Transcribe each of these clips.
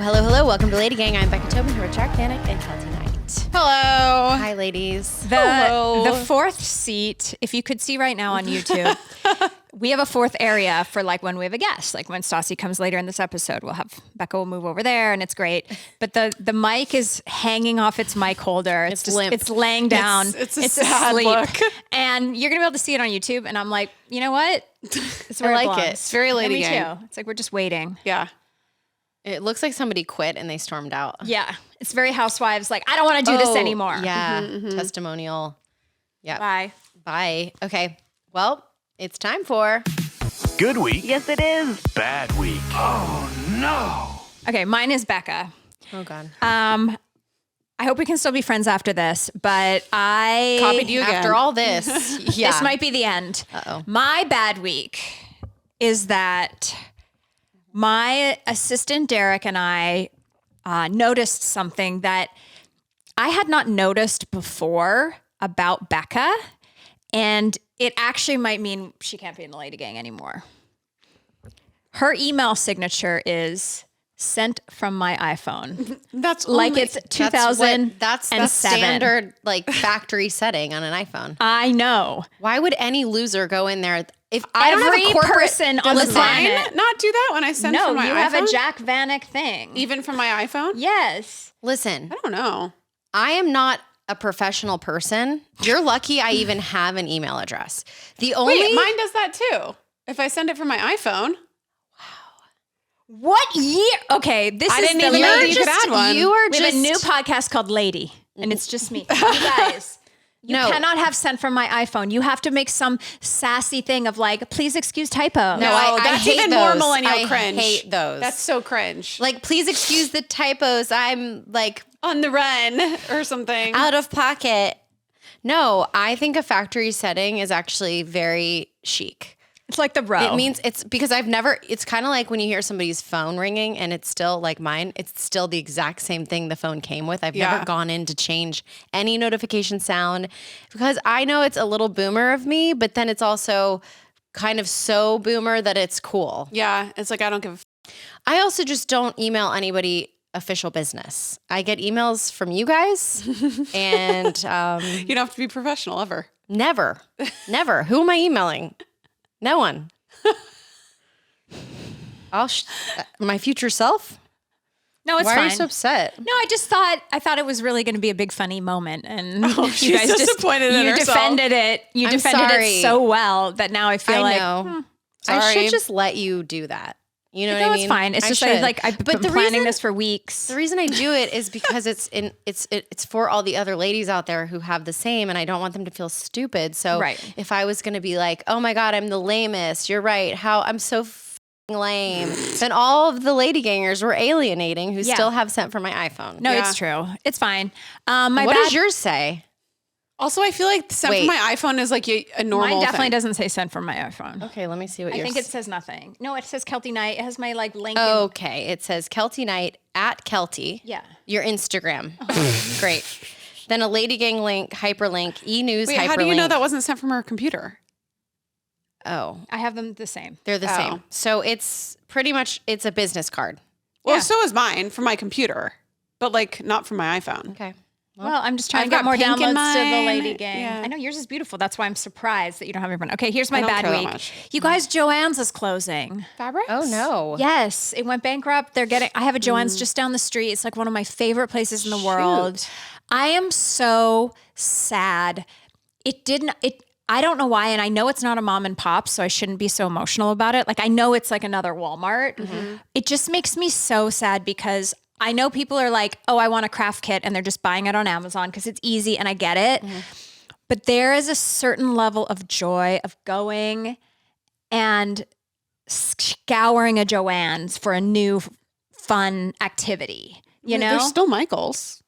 Hello. Welcome to LadyGang. I'm Becca Tobin here with Jack Vanek and Kelty Knight. Hello. Hi, ladies. The fourth seat, if you could see right now on YouTube, we have a fourth area for like when we have a guest. Like when Stassi comes later in this episode, Becca will move over there and it's great. But the mic is hanging off its mic holder. It's just limp. It's laying down. It's a sad asleep. look. And you're going to be able to see it on YouTube. And I'm like, you know what? It's where I it like belongs. it. It's very Yeah, Lady me Gang. too. It's like we're just waiting. Yeah. It looks like somebody quit and they stormed out. Yeah. It's very Housewives. Like, I don't want to do this anymore. Yeah. Testimonial. Yeah. Bye. Okay. Well, it's time for... Good week. Yes, it is. Bad week. Oh, no. Okay. Mine is Becca. Oh, God. I hope we can still be friends after this, but I Copied you again. After all this, yeah. This might be the end. Uh-oh. My bad week is that my assistant Derek and I noticed something that I had not noticed before about Becca, and it actually might mean she can't be in the LadyGang anymore. Her email signature is sent from my iPhone. That's Like only, it's 2007. That's the standard like factory setting on an iPhone. I know. Why would any loser go in there? If I don't have Every a corporate person on the Does planet. mine not do that when I send No, from my you iPhone? have a Jack Vanek thing. Even from my iPhone? Yes. Listen, I don't know. I am not a professional person. You're lucky I even have an email address. The only Wait, mine does that too. If I send it from my iPhone. What year? Okay, this I is didn't the even know latest- you could add one. You are We just have a new podcast called Lady, and it's just me. You guys, you No. cannot have sent from my iPhone. You have to make some sassy thing of like, please excuse typo. No, No, I that's hate even those. more millennial I cringe. hate those. That's so cringe. like, please excuse the typos. I'm like On the run or something. out of pocket. No, I think a factory setting is actually very chic. It's like the row. It means it's because it's kind of like when you hear somebody's phone ringing and it's still like mine, it's still the exact same thing the phone came with. I've never gone in to change any notification sound because I know it's a little boomer of me, but then it's also kind of so boomer that it's cool. Yeah. It's like, I don't give a I also just don't email anybody official business. I get emails from you guys and You don't have to be professional ever. never. Who am I emailing? No one. My future self? no, it's Why fine. are you so upset? No, I thought it was really going to be a big funny moment, and you she's guys just disappointed in you herself. defended it. You I'm defended sorry. it so well that now I feel I like know. I sorry. should just let you do that. You know what no, I mean? it's fine. It's I just should. like I've been the planning reason- this for weeks. The reason I do it is because it's for all the other ladies out there who have the same, and I don't want them to feel stupid. So Right. if I was going to be like, oh my God, I'm the lamest. You're right. How I'm so f***ing lame. Then all of the lady gangers were alienating who Yeah. still have sent from my iPhone. No, Yeah. it's true. It's fine. My What bad. does yours say? Also, I feel like sent Wait. from my iPhone is like a normal Mine definitely thing. doesn't say sent from my iPhone. Okay, let me see what I yours think it says nothing. No, it says Kelty Knight. It has my like link. Okay, it says Kelty Knight at Kelty. Yeah. Your Instagram. Great. Then a LadyGang link, hyperlink, e-news Wait, hyperlink. how do you know that wasn't sent from her computer? Oh, I have them the same. they're the Oh. same. So it's pretty much, it's a business card. Well, Yeah. so is mine from my computer, but like not from my iPhone. Okay. Well, I'm just trying I've to get got more pink in downloads to the mine. Lady Gang. Yeah. I know yours is beautiful. That's why I'm surprised that you don't have everyone. Okay, here's my don't bad care that week. much. You guys, Joann's is closing. Fabrics? Oh no. Yes, it went bankrupt. I have a Joann's just down the street. It's like one of my favorite places in the world. I am so sad. I don't know why, and I know it's not a mom and pop, so I shouldn't be so emotional about it. Like, I know it's like another Walmart. It just makes me so sad because I know people are like, oh, I want a craft kit, and they're just buying it on Amazon because it's easy, and I get it. But there is a certain level of joy of going and scouring a Joann's for a new fun activity. You know? There's still Michael's.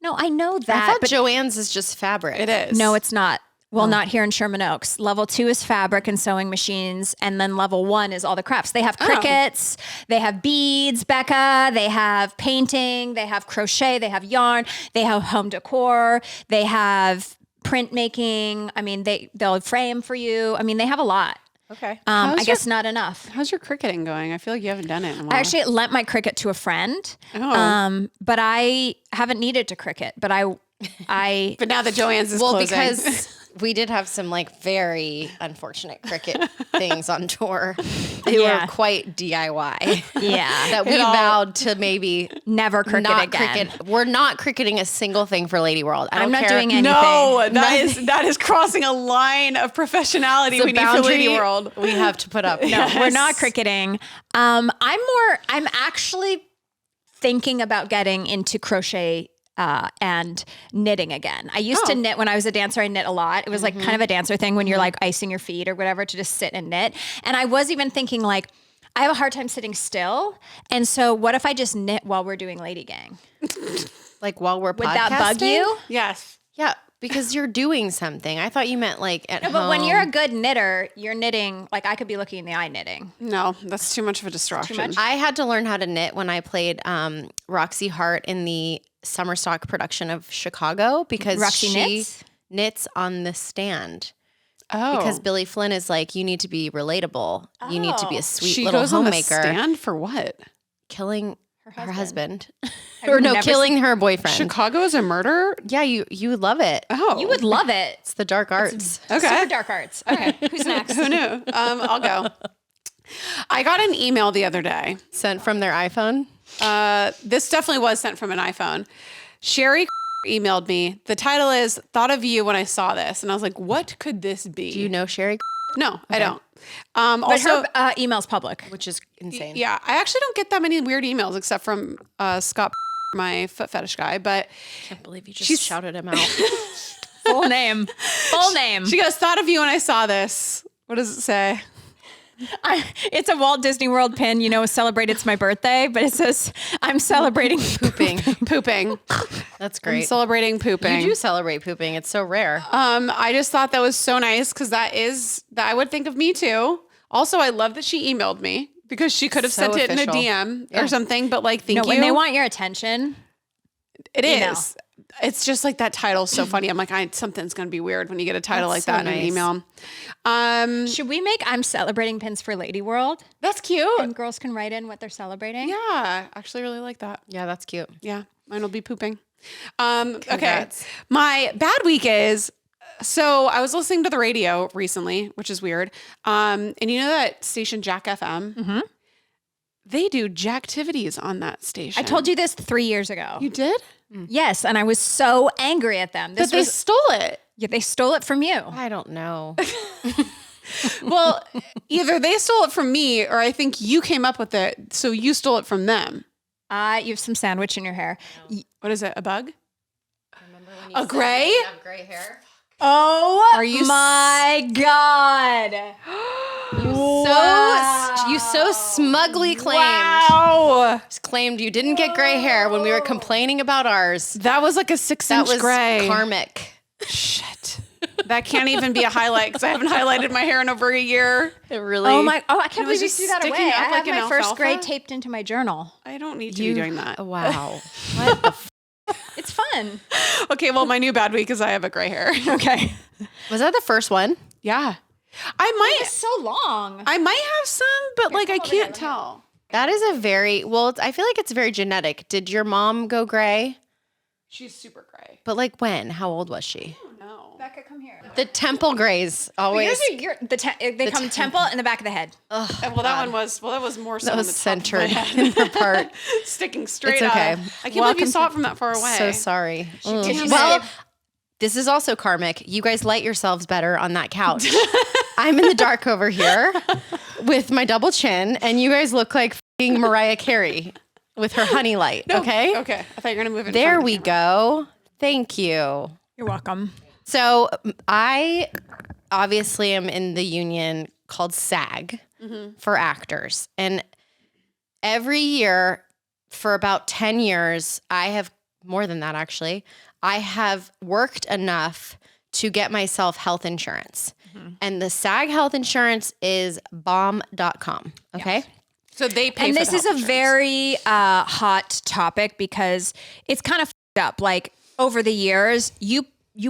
No, I know I that. thought but Joann's is just fabric. It is. no, it's not. Well, not here in Sherman Oaks. Level 2 is fabric and sewing machines. And then level 1 is all the crafts. They have crickets. They have beads, Becca. They have painting. They have crochet. They have yarn. They have home decor. They have printmaking. I mean, they'll frame for you. I mean, they have a lot. Okay. I guess not enough. How's your cricketing going? I feel like you haven't done it in a while. I actually lent my cricket to a friend. But I haven't needed to cricket. But But now that Joanne's is closing. because we did have some like very unfortunate cricket things on tour. They were quite DIY. Yeah. That we vowed to maybe never cricket not again. cricket. We're not cricketing a single thing for Lady World. I'm not care. doing anything. No, that is crossing a line of professionality It's a we need for boundary Lady World. we have to put up. No, we're not cricketing. I'm actually thinking about getting into crochet and knitting again. I used to knit when I was a dancer. I knit a lot. It was like kind of a dancer thing when you're like icing your feet or whatever to just sit and knit. And I was even thinking like, I have a hard time sitting still. And so what if I just knit while we're doing LadyGang? Like while we're Would that bug podcasting? you? Yes. Yeah, because you're doing something. I thought you meant like at home. But when you're a good knitter, you're knitting, like I could be looking in the eye knitting. No, that's too much of a distraction. much? I had to learn how to knit when I played Roxy Hart in the summer stock production of Chicago because Roxy she knits on the stand. Oh. Because Billy Flynn is like, you need to be relatable. You need to be a sweet She little goes on the homemaker. stand for what? Killing her husband. you Or no, never killing her boyfriend. Chicago is a murder? Yeah, you would love it. Oh. You would love it. It's the dark arts. Okay. Super dark arts. Okay. Who's next? Who knew? I'll go. I got an email the other day. Sent from their iPhone. This definitely was sent from an iPhone. Sherry emailed me. The title is "Thought of You When I Saw This," and I was like, "What could this be?" Do you know Sherry? No, I don't. But Also, her email's public. Which is insane. yeah, I actually don't get that many weird emails except from Scott, my foot fetish guy. But I can't believe you just shouted him out. Full name. Full name. she goes, "Thought of you when I saw this." What does it say? It's a Walt Disney World pin, celebrate it's my birthday, but it says, I'm celebrating Pooping. Pooping. That's I'm great. celebrating pooping. You do celebrate pooping. It's so rare. I just thought that was so nice because that I would think of me too. Also, I love that she emailed me because she could have So sent it in a official. DM or something. But like, thank you. when they want your attention. It email. is. It's just like that title's so funny. I'm like, something's going to be weird when you get a title That's like so that in an nice. email. Should we make I'm celebrating pins for Lady World? That's cute. And girls can write in what they're celebrating? Yeah, I actually really like that. Yeah, that's cute. Yeah, mine will be pooping. Okay. Congrats. My bad week is, so I was listening to the radio recently, which is weird. And you know that station Jack FM? Mm-hmm. They do Jacktivities on that station. I told you this 3 years ago. You did? Yes, and I was so angry at them. But they stole it. Yeah, they stole it from you. I don't know. Well, either they stole it from me or I think you came up with it. So you stole it from them. You have some sandwich in your hair. What is it? A bug? Remember when A gray? you have gray hair? Oh, Are you my God. You so smugly claimed. Wow. Claimed you didn't get gray hair when we were complaining about ours. That was like a 6-inch That was gray. karmic. Shit. That can't even be a highlight because I haven't highlighted my hair in over a year. It really. Oh, I can't was believe you just threw that sticking away. up I like have an my first alfalfa. grade taped into my journal. I don't need to be doing that. Wow. What the It's fun. Okay, well, my new bad week is I have a gray hair. Okay. Was that the first one? Yeah. I It's so long. might have some, but like I can't tell. That is a very, I feel like it's very genetic. Did your mom go gray? She's super gray. But like when? How old was she? No. Becca, come here. The temple grays always. They come temple in the back of the head. Well, that was more so That on was the top centered of my head. in the part. Sticking straight It's okay. up. I can't believe you saw it from that far away. So sorry. Did you Well, say- this is also karmic. You guys light yourselves better on that couch. I'm in the dark over here with my double chin, and you guys look like f***ing Mariah Carey with her honey light. Okay? Okay. I thought you were going to move it. There we go. Thank you. You're welcome. So I obviously am in the union called SAG for actors. And every year for about 10 years, I have more than that actually, I have worked enough to get myself health insurance. And the SAG health insurance is bomb.com. Okay. Yes. So they pay And for this the is a health insurance. very hot topic because it's kind of up. Like over the years, you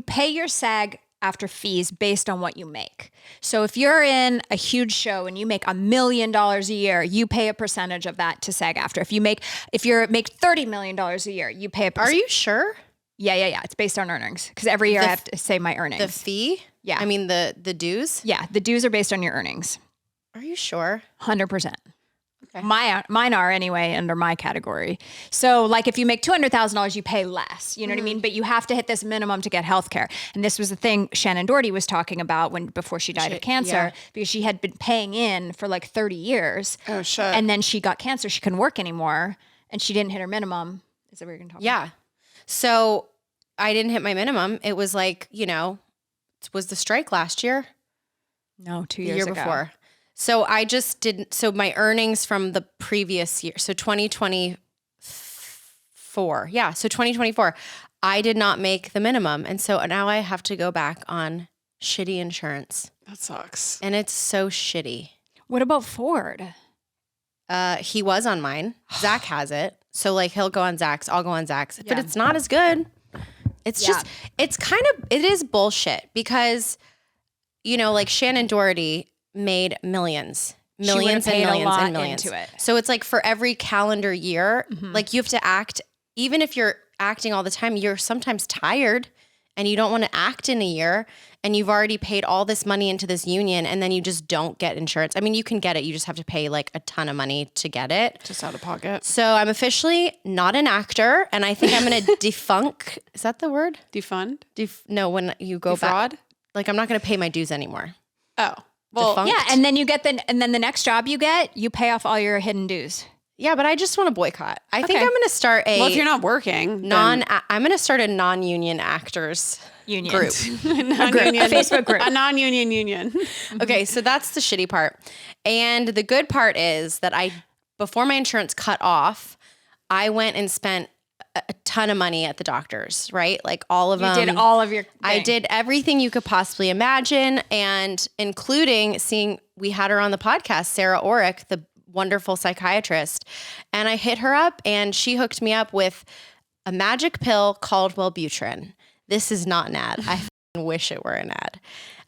pay your SAG after fees based on what you make. So if you're in a huge show and you make $1 million a year, you pay a percentage of that to SAG-AFTRA. If you make $30 million a year, you pay a percentage. Are you sure? Yeah. It's based on earnings because every year I have to say my earnings. The fee? Yeah. I mean the dues? Yeah, the dues are based on your earnings. Are you sure? 100%. Okay. Mine are anyway under my category. So like if you make $200,000, you pay less, you know what I mean? But you have to hit this minimum to get healthcare. And this was the thing Shannon Doherty was talking about before she died of cancer, because she had been paying in for like 30 years. Oh, shit. And then she got cancer. She couldn't work anymore and she didn't hit her minimum. Is that what you're going to talk about? Yeah. So I didn't hit my minimum. It was like, was the strike last year? No, 2 The years year ago. before. So I just didn't. So my earnings from the previous year, so 2024. Yeah. So 2024, I did not make the minimum. And so now I have to go back on shitty insurance. That sucks. And it's so shitty. What about Ford? He was on mine. Zach has it. So like he'll go on Zach's, I'll go on Zach's. But it's not as good. It's just, it is bullshit because, like Shannon Doherty made millions and millions into it. So it's like for every calendar year, like you have to act, even if you're acting all the time, you're sometimes tired and you don't want to act in a year and you've already paid all this money into this union and then you just don't get insurance. I mean, you can get it. You just have to pay like a ton of money to get it. Just out of pocket. So I'm officially not an actor and I think I'm going to defunk. Is that the word? Defund? No, when you go Defraud? back. Like I'm not going to pay my dues anymore. Oh. Well, Defunct. Yeah, and then you get and then the next job you get, you pay off all your hidden dues. Yeah, but I just want to boycott. I think I'm going to start well, if you're not working, I'm going to start a non-union actors Union group. non-union, A Facebook group. a non-union union. Okay, so that's the shitty part. And the good part is that before my insurance cut off, I went and spent a ton of money at the doctors, right? Like all of them. You did all of your I did everything you could possibly imagine, and including we had her on the podcast, Sarah Orrick, the wonderful psychiatrist, and I hit her up and she hooked me up with a magic pill called Wellbutrin. This is not an ad. I wish it were an ad.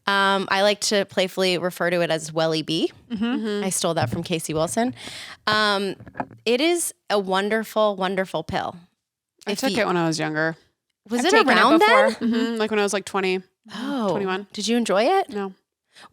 I like to playfully refer to it as Welly B. I stole that from Casey Wilson. It is a wonderful, wonderful pill. I took it when I was younger. Was I've it taken it around before. then? Like when I was like 20. Oh, 21. Did you enjoy it? No.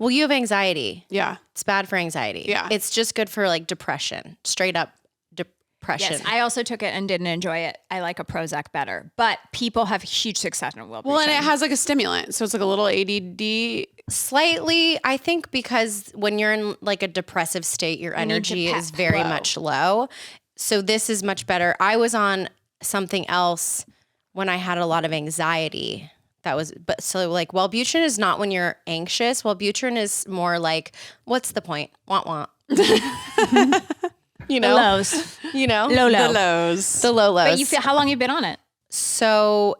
Well, you have anxiety. Yeah. It's bad for anxiety. Yeah. It's just good for like depression, straight up depression. Yes, I also took it and didn't enjoy it. I like a Prozac better, but people have huge success in Wellbutrin. Well, and it has like a stimulant. So it's like a little ADD. Slightly, I think because when you're in like a depressive state, your energy is very much low. So this is much better. I was on something else when I had a lot of anxiety. So like Wellbutrin is not when you're anxious. Wellbutrin is more like, what's the point? Want. the lows. Low. The lows. The low lows. But how long you been on it? So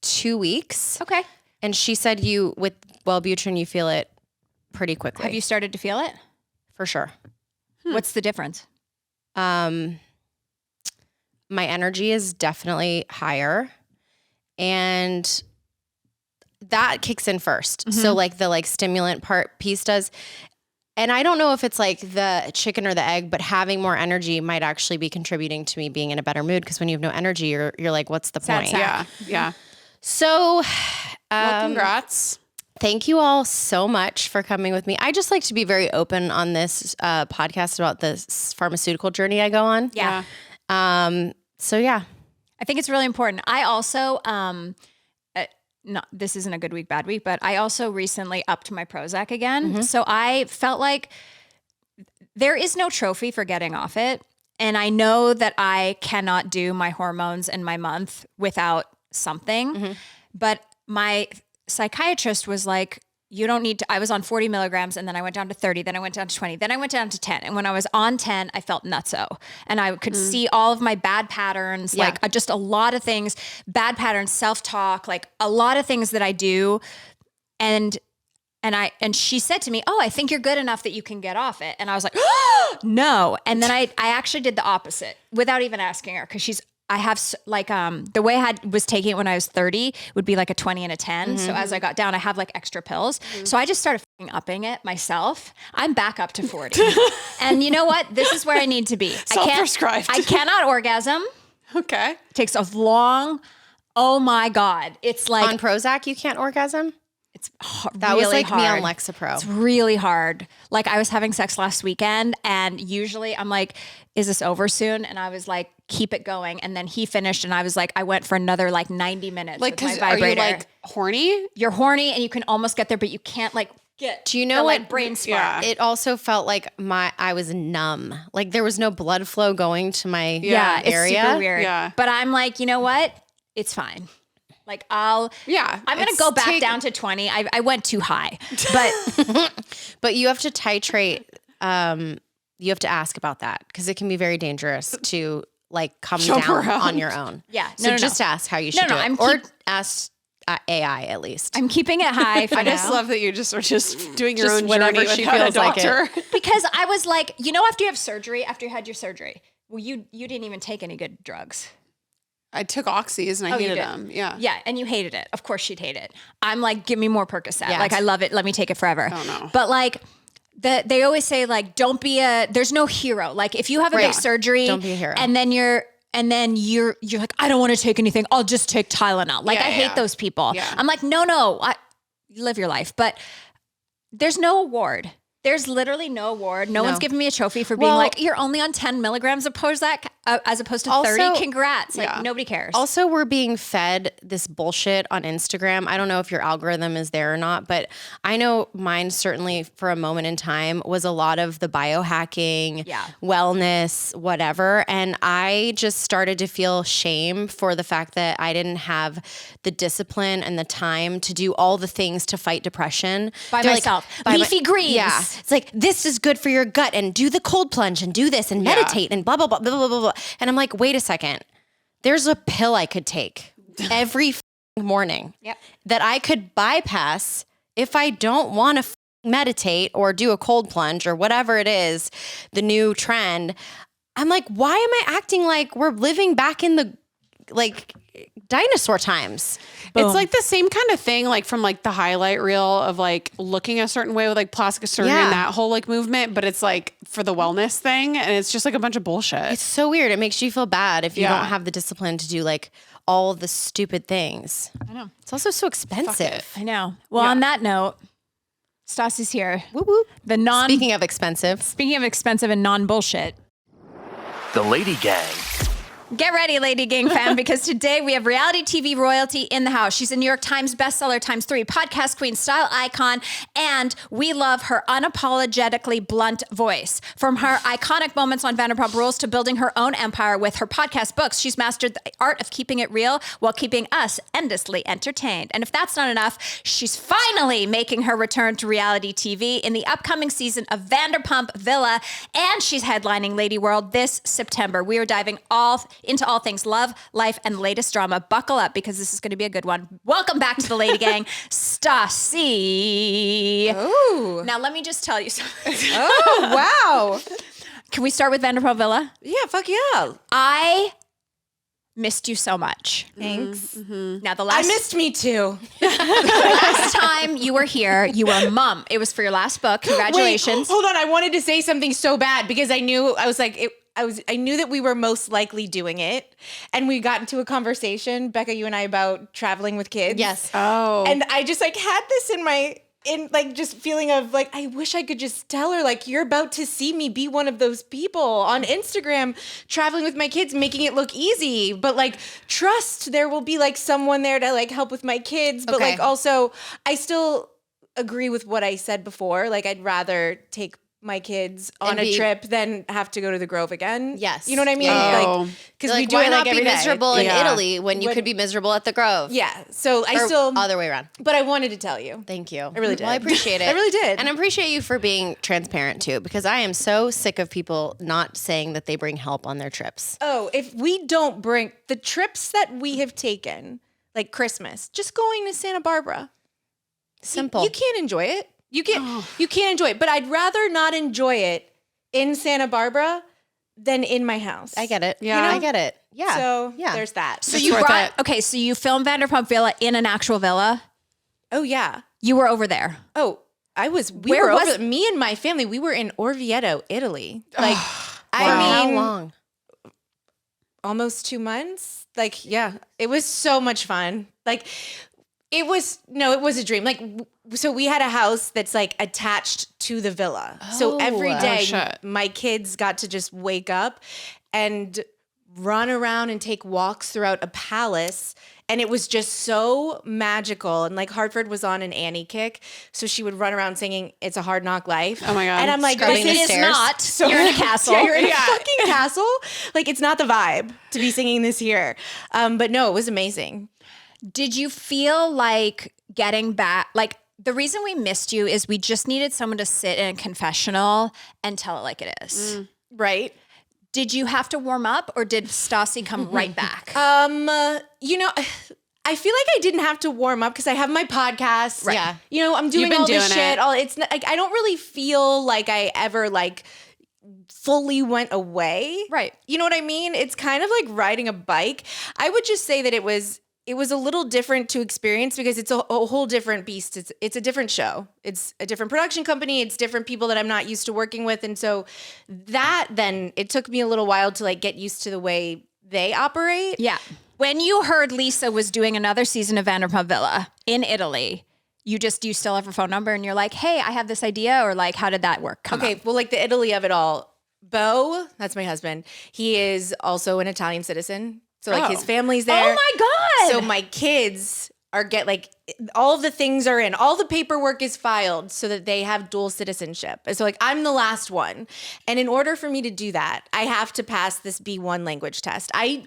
2 weeks. Okay. And she said with Wellbutrin, you feel it pretty quickly. Have you started to feel it? For sure. What's the difference? My energy is definitely higher and that kicks in first. So like the stimulant piece does. And I don't know if it's like the chicken or the egg, but having more energy might actually be contributing to me being in a better mood because when you have no energy, you're like, what's the point? Yeah. Yeah. So, Well, congrats. thank you all so much for coming with me. I just like to be very open on this podcast about this pharmaceutical journey I go on. Yeah. So yeah. I think it's really important. I also, this isn't a good week, bad week, but I also recently upped my Prozac again. So I felt like there is no trophy for getting off it. And I know that I cannot do my hormones and my month without something. But my psychiatrist was like, you don't need to, I was on 40 milligrams and then I went down to 30, then I went down to 20, then I went down to 10. And when I was on 10, I felt nutso. And I could see all of my bad patterns, like just a lot of things, bad patterns, self-talk, like a lot of things that I do. And she said to me, oh, I think you're good enough that you can get off it. And I was like, oh, no. And then I actually did the opposite without even asking her because I have like the way I was taking it when I was 30 would be like a 20 and a 10. So as I got down, I have like extra pills. So I just started upping it myself. I'm back up to 40. And you know what? This is where I need to be. Self-prescribed. I cannot orgasm. Okay. It takes a long, oh my God. It's like On Prozac, you can't orgasm? it's That really was like hard. me on Lexapro. It's really hard. Like I was having sex last weekend and usually I'm like, is this over soon? And I was like, keep it going. And then he finished and I was like, I went for another like 90 minutes Like, with my cause are vibrator. you like horny? You're horny and you can almost get there, but you can't like get Do you know the, what? like, brain spark. Yeah. It also felt like I was numb. Like there was no blood flow going to my Yeah, it's area. super weird. Yeah. But I'm like, you know what? It's fine. Like I'm going to go back down to 20. I went too high, but But you have to titrate. You have to ask about that because it can be very dangerous to like come Jump down around. on your own. Yeah. So No. just ask how you should do it. I'm Or ask AI at least. I'm keeping it high for I just now. love that you just are just doing your Just own whenever journey she without feels a like it. doctor. Because I was like, you know, after you have surgery, after you had your surgery, well, you didn't even take any good drugs. I took oxys and I Oh, you hated did? them. Yeah. Yeah, and you hated it. Of course she'd hate it. I'm like, give me more Percocet. Yes. Like, I love it. Let me take it forever. Oh, no. But like, they always say like, don't be there's no hero. Like if you have a big Right. surgery. Don't be a hero. And then you're like, I don't want to take anything. I'll just take Tylenol. Like Yeah, I hate yeah. those people. Yeah. I'm like, no, live your life. But there's no award. There's literally no award. No one's giving me a trophy for being Well- like, you're only on 10 milligrams of Prozac as opposed to 30. Also- Congrats. Like Yeah. nobody cares. Also, we're being fed this bullshit on Instagram. I don't know if your algorithm is there or not, but I know mine certainly for a moment in time was a lot of the biohacking, Yeah. wellness, whatever. And I just started to feel shame for the fact that I didn't have the discipline and the time to do all the things to fight depression. By They're myself. Leafy greens. Yeah. It's like, this is good for your gut and do the cold plunge and do this and meditate and blah, blah, blah, blah, blah, blah, blah. And I'm like, wait a second. There's a pill I could take every morning Yep. that I could bypass if I don't want to meditate or do a cold plunge or whatever it is, the new trend. I'm like, why am I acting like we're living back in the like dinosaur times? It's like the same kind of thing, like from like the highlight reel of like looking a certain way with like plastic surgery Yeah. and that whole like movement, but it's like for the wellness thing, and it's just like a bunch of bullshit. It's so weird. It makes you feel bad if you Yeah. don't have the discipline to do like all the stupid things. I know. It's also so expensive. I know. Well, on that note, Stassi's here. Whoop, whoop. The non Speaking of expensive, Speaking of expensive and non-bullshit, The Lady Gang. get ready, Lady Gang fam, because today we have reality TV royalty in the house. She's a New York Times bestseller ×3, podcast queen, style icon, and we love her unapologetically blunt voice. From her iconic moments on Vanderpump Rules to building her own empire with her podcast books, she's mastered the art of keeping it real while keeping us endlessly entertained. And if that's not enough, she's finally making her return to reality TV in the upcoming season of Vanderpump Villa, and she's headlining LADYWORLD this September. We are diving into all things love, life, and latest drama. Buckle up because this is going to be a good one. Welcome back to the Lady Gang, Stassi. Ooh. Now let me just tell you something. Oh, wow. Can we start with Vanderpump Villa? Yeah, fuck yeah. I missed you so much. Thanks. Now the I last missed me too. last time you were here, you were a mom. It was for your last book. Congratulations. Wait, hold on. I wanted to say something so bad because I knew I knew that we were most likely doing it, and we got into a conversation, Becca, you and I, about traveling with kids. yes. Oh. And I just like had this in like just feeling of like, I wish I could just tell her like, you're about to see me be one of those people on Instagram traveling with my kids, making it look easy, but like trust there will be like someone there to like help with my kids. But Okay. like also I still agree with what I said before. Like I'd rather take my kids on And a be- trip than have to go to the Grove again. Yes. You know what I mean? Yeah. Oh. Like, because Like, we do why it not like be every day. miserable in Yeah. Italy when you could be miserable at the Grove? Yeah. So I Or still, other way around. but I wanted to tell you. Thank you. I really did. Well, I appreciate it. I really did. And I appreciate you for being transparent too, because I am so sick of people not saying that they bring help on their trips. Oh, if we don't bring the trips that we have taken, like Christmas, just going to Santa Barbara. Simple. You can't enjoy it. You can't enjoy it. But I'd rather not enjoy it in Santa Barbara than in my house. I get it. Yeah. I get it. Yeah. So yeah. there's that. So It's you worth brought it. okay. So you filmed Vanderpump Villa in an actual villa. Oh yeah. You were over there. Oh, me and my family, we were in Orvieto, Italy. Like, How long? almost 2 months. Like, yeah, it was so much fun. Like, it was a dream. Like, so we had a house that's like attached to the villa. So every day shit. my kids got to just wake up and run around and take walks throughout a palace. And it was just so magical. And like Hartford was on an Annie kick. So she would run around singing It's a Hard Knock Life. Oh my God. And I'm like, Scrubbing this the is stairs. Not. so You're in a castle. Yeah, you're in a fucking castle. Like, it's not the vibe to be singing this here. But no, it was amazing. Did you feel like getting back? Like the reason we missed you is we just needed someone to sit in a confessional and tell it like it is. Right? Did you have to warm up, or did Stassi come right back? You know, I feel like I didn't have to warm up because I have my podcast. Right. Yeah. You know, I'm doing been all this doing shit. it. It's not, like, I don't really feel like I ever like fully went away. Right. You know what I mean? It's kind of like riding a bike. I would just say that it was a little different to experience because it's a whole different beast. It's a different show. It's a different production company. It's different people that I'm not used to working with. And so then it took me a little while to like get used to the way they operate. Yeah. When you heard Lisa was doing another season of Vanderpump Villa in Italy, you still have her phone number and you're like, hey, I have this idea, or like, how did that work? Okay, well, like the Italy of it all, Bo, that's my husband. He is also an Italian citizen. So like his family's there. Oh my God. So my kids all of the things are in, all the paperwork is filed so that they have dual citizenship. And so like I'm the last one. And in order for me to do that, I have to pass this B1 language test. I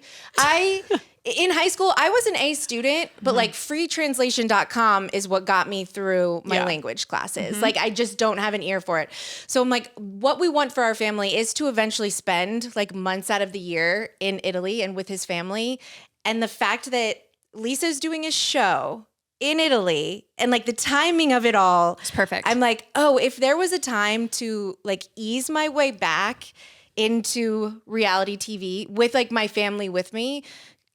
in high school, I was an A student, but like freetranslation.com is what got me through my language classes. Like I just don't have an ear for it. So I'm like, what we want for our family is to eventually spend like months out of the year in Italy and with his family. And the fact that Lisa's doing a show in Italy and like the timing of it all. It's perfect. I'm like, oh, if there was a time to like ease my way back into reality TV with like my family with me,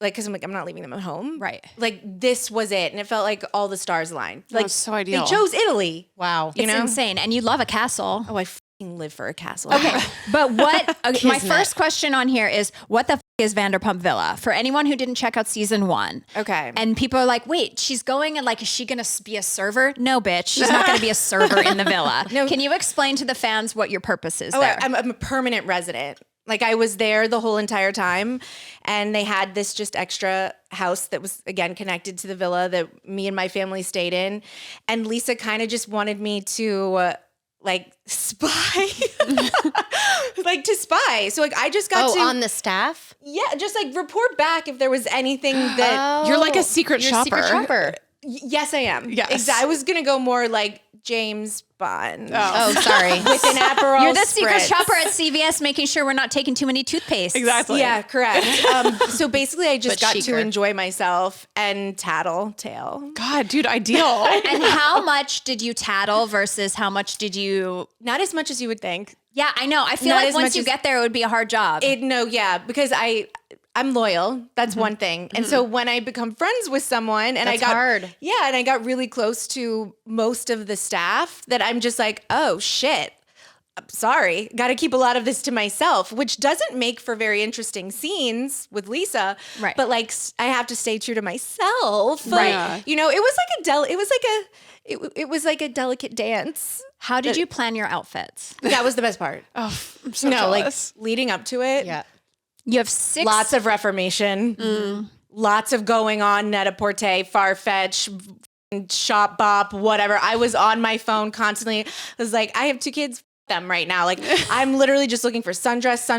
like, cause I'm like, I'm not leaving them at home. Right. Like this was it. And it felt like all the stars aligned. Like That's so ideal. They chose Italy. Wow. You It's know? insane. And you love a castle. Oh, I fucking live for a castle. Okay. But what, okay, my Kismet. first question on here is, what the is Vanderpump Villa? For anyone who didn't check out season 1. Okay. And people are like, wait, she's going and like, is she going to be a server? No, bitch. She's not going to be a server in the villa. No. Can you explain to the fans what your purpose is Oh, there? I'm a permanent resident. Like I was there the whole entire time, and they had this just extra house that was again connected to the villa that me and my family stayed in. And Lisa kind of just wanted me to like spy, like to spy. So like I just got to on the staff? yeah, just like report back if there was anything that. You're like a secret You're shopper. Secret shopper. Yes, I am. Yes. Exactly. I was gonna go more like James Bond. Oh, sorry. With an Aperol You're the secret spritz. shopper at CVS, making sure we're not taking too many toothpastes. Exactly. Yeah, correct. So basically, I just But got chicer. to enjoy myself and tattletale. God, dude, ideal. And how much did you tattle versus how much did you? Not as much as you would think. Yeah, I know. I feel Not like as once much you as- get there, it would be a hard job. Because I'm loyal. That's one thing. And so when I become friends with someone and That's I got hard. Yeah, and I got really close to most of the staff that I'm just like, oh shit. I'm sorry. Got to keep a lot of this to myself, which doesn't make for very interesting scenes with Lisa. Right. But like I have to stay true to myself. Right. Yeah. You know, it was like a delicate dance. How did you plan your outfits? That was the best part. Oh, I'm so No, like jealous. leading up to it. Yeah. You have 6. Lots of reformation, lots of going on, Net-a-Porter, Farfetch, Shop Bop, whatever. I was on my phone constantly. I was like, I have 2 kids, f- them right now. Like I'm literally just looking for sundress.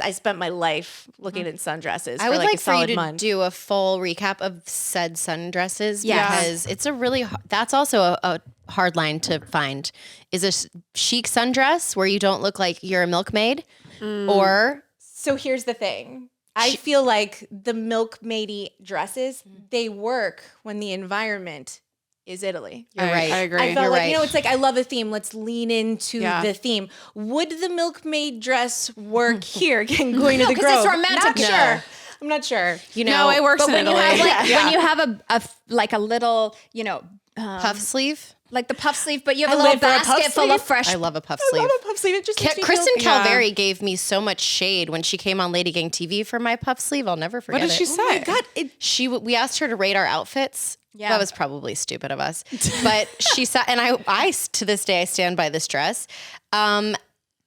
I spent my life looking at sundresses. I would for like a for you solid to month. do a full recap of said sundresses Yes. because it's a really that's also a hard line to find. Is a chic sundress where you don't look like you're a milkmaid, or So here's the thing. I feel like the milkmaid dresses, they work when the environment is Italy. You're right. I agree. I felt You're like, right. you know, it's like, I love a theme. Let's lean into Yeah. the theme. Would the milkmaid dress work here? Again, going to the 'cause Grove. it's romantic. Not No. sure. I'm not sure. You No, know, it works But in when you Italy. have like when you have like a little, you know, puff sleeve. like the puff sleeve, but you have I a little live for a puff basket full of sleeve. fresh. I love a puff I sleeve. love a puff sleeve. It just makes me Kristen feel Calveri gave me so much shade when she came on LadyGang TV for my puff sleeve. I'll never forget What did it. she say? Oh my God. We asked her to rate our outfits. Yeah. That was probably stupid of us. But she said, and I to this day, I stand by this dress.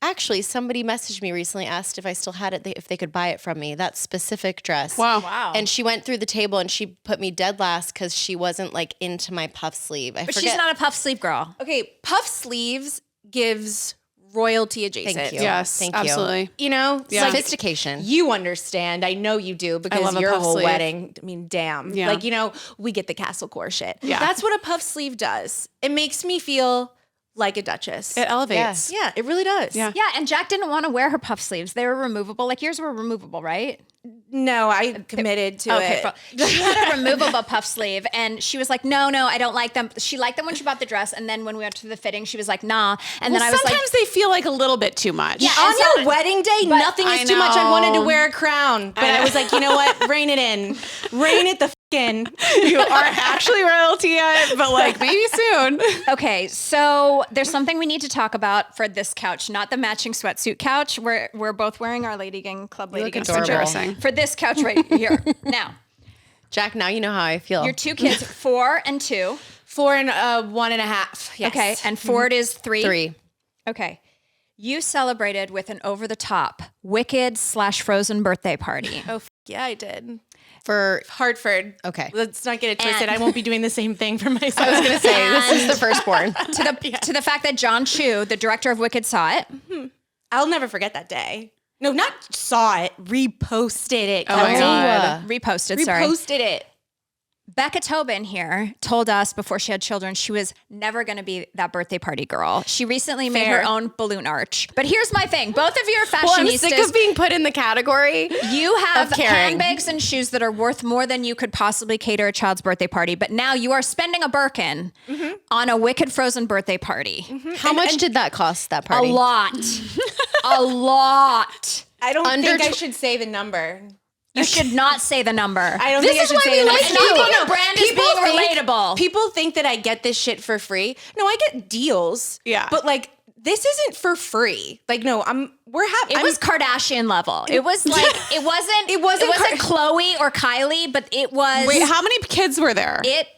Actually, somebody messaged me recently, asked if I still had it, if they could buy it from me, that specific dress. Wow. And she went through the table and she put me dead last because she wasn't like into my puff sleeve. But she's not a puff sleeve girl. Okay, puff sleeves gives royalty adjacent. Thank you. Yes, Thank you. absolutely. You know, it's Yeah. like, Sophistication. you understand. I know you do because love a your puff whole sleeve. wedding. I mean, damn. Yeah. Like, you know, we get the castle core shit. Yeah. That's what a puff sleeve does. It makes me feel like a duchess. It elevates. Yeah, it really does. Yeah. Yeah, and Jack didn't want to wear her puff sleeves. They were removable. Like yours were removable, right? No, I committed to it. fine. She had a removable puff sleeve, and she was like, "No, I don't like them." She liked them when she bought the dress, and then when we went to the fitting, she was like, "Nah." And Well, then I was sometimes like, they feel like a little bit too much. Yeah. On And so- your wedding day, but nothing I is too much. I wanted to know. wear a crown, but I was like, you know what? Rein it in. Rein it the in. You aren't actually royalty yet, but like maybe soon. "Okay, so there's something we need to talk about for this couch, not the matching sweatsuit couch. We're both wearing our LadyGang Club look LadyGang adorable. sweatshirts. Interesting. For this couch right here. Now, Jack, now you know how I feel. your two kids, 4 and 2. 4 and 1.5. Yes. Okay, and Ford is 3. 3. Okay. You celebrated with an over-the-top Wicked/Frozen birthday party. Oh, yeah, I did. For Hartford. Okay. Let's not get it twisted. And- I won't be doing the same thing for myself. I was gonna say this is the firstborn. to the fact that John Chu, the director of Wicked, saw it. I'll never forget that day. No, not saw it. Reposted it. Oh my Kelsey. God. Reposted, sorry. Reposted it. Becca Tobin here told us before she had children she was never going to be that birthday party girl. She recently made Fair. her own balloon arch. But here's my thing. Both of you are Well, I'm fashionistas. sick of being put in the category. You have of caring. handbags and shoes that are worth more than you could possibly cater a child's birthday party. But now you are spending a Birkin on a Wicked Frozen birthday party. How much did that cost, that party? A lot. A lot. I don't Under think I tw- should say the number. You should not say the number. I don't This think I is should why say we the like number. you. I think your brand is being relatable. People think that I get this shit for free. No, I get deals. Yeah. But like, this isn't for free. Like, no, we're happy. It was Kardashian level. It was like it wasn't Khloe or Kylie, but it was Wait, how many kids were there? it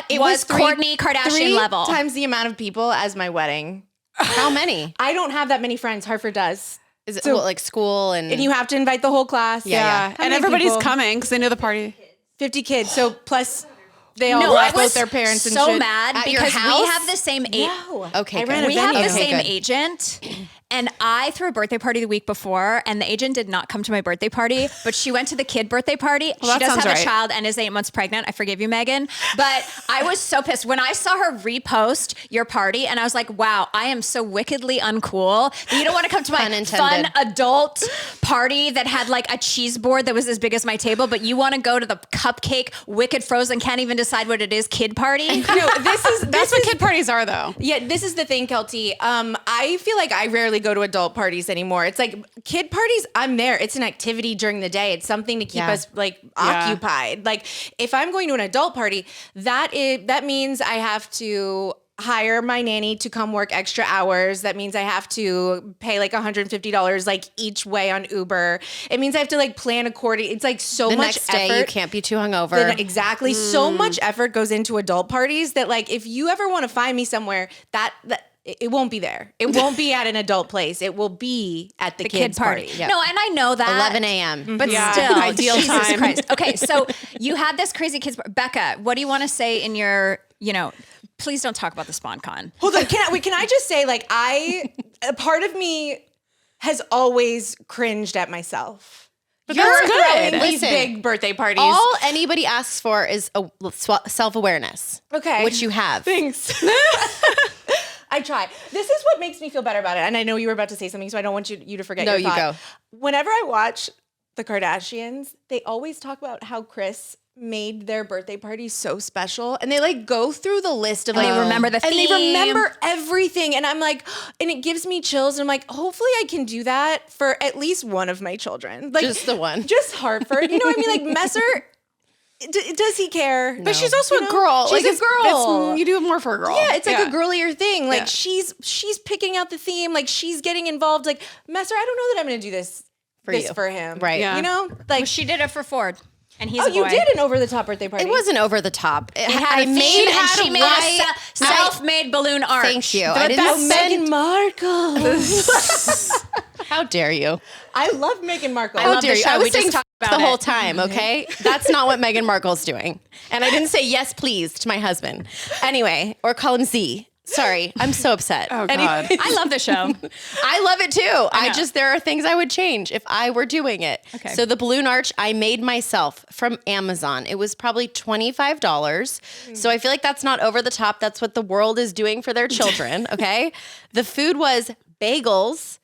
It was three- Kourtney Kardashian 3 level. times the amount of people as my wedding. How many? I don't have that many friends. Hartford does. Is it like school and And you have to invite the whole class. Yeah. How and many everybody's people? coming because they know the party. 50 kids. So plus they all No, I brought was both their parents and so shit. mad At your because we house? have the same No. Okay, I good. ran a we have venue. the Okay, same good. agent. And I threw a birthday party the week before, and the agent did not come to my birthday party, but she went to the kid birthday party. Well, she that does sounds have right. a child and is 8 months pregnant. I forgive you, Megan. But I was so pissed when I saw her repost your party, and I was like, wow, I am so wickedly uncool that you don't want to come to my Pun intended. fun adult party that had like a cheese board that was as big as my table, but you want to go to the cupcake, Wicked Frozen, can't even decide what it is, kid party? No, That's what kid parties are, though. Yeah, this is the thing, Kelty. I feel like I rarely go to adult parties anymore. It's like kid parties, I'm there. It's an activity during the day. It's something to keep Yeah. us like occupied. Like if I'm going to an adult party, that means I have to hire my nanny to come work extra hours. That means I have to pay like $150 like each way on Uber. It means I have to like plan according. It's like so the much next effort. day you can't be too hungover. Exactly. So much effort goes into adult parties that like if you ever want to find me somewhere, that it won't be there. It won't be at an adult place. It will be at the kids party. Yep. No, and I know that. 11 a.m. But Yeah, still, ideal Jesus time. Christ. Okay, so you had this crazy kids. Becca, what do you want to say in your, please don't talk about the SpawnCon. Hold on. Can I just say like a part of me has always cringed at myself. But You're that's throwing good. these Listen, big birthday parties. All anybody asks for is a self-awareness. Okay. Which you have. Thanks. I try. This is what makes me feel better about it. And I know you were about to say something, so I don't want you to forget No, your you thought. go. Whenever I watch the Kardashians, they always talk about how Kris made their birthday party so special, and they like go through the list of And like they remember the and they theme. remember everything, and I'm like, and it gives me chills, and I'm like, hopefully I can do that for at least one of my children, like Just the one. just Hartford, you know what I mean? Like Messer, does he care? But she's also a girl. She's like, a girl. You do it more for a girl. Yeah, it's like a girlier thing. Like Yeah. she's picking out the theme. Like she's getting involved. Like Messer, I don't know that I'm going to do this you. for him. Right. Yeah. You know, like She did it for Ford, and he's oh, a boy. you did an over the top birthday party. It wasn't over the top. He had a theme, and she made a self-made balloon arch. Thank you. But I didn't that's spend. Meghan Markle. How dare you? I love Meghan Markle. How love dare the you? show. I We was just saying talked the about whole it. time, okay? That's not what Meghan Markle's doing. And I didn't say yes, please to my husband. Anyway, or call him Z. Sorry, I'm so upset. Oh, God. Anyways, I love the show. I love it too. There are things I would change if I were doing it. Okay. So the balloon arch I made myself from Amazon. It was probably $25. So I feel like that's not over the top. That's what the world is doing for their children. Okay. The food was bagels,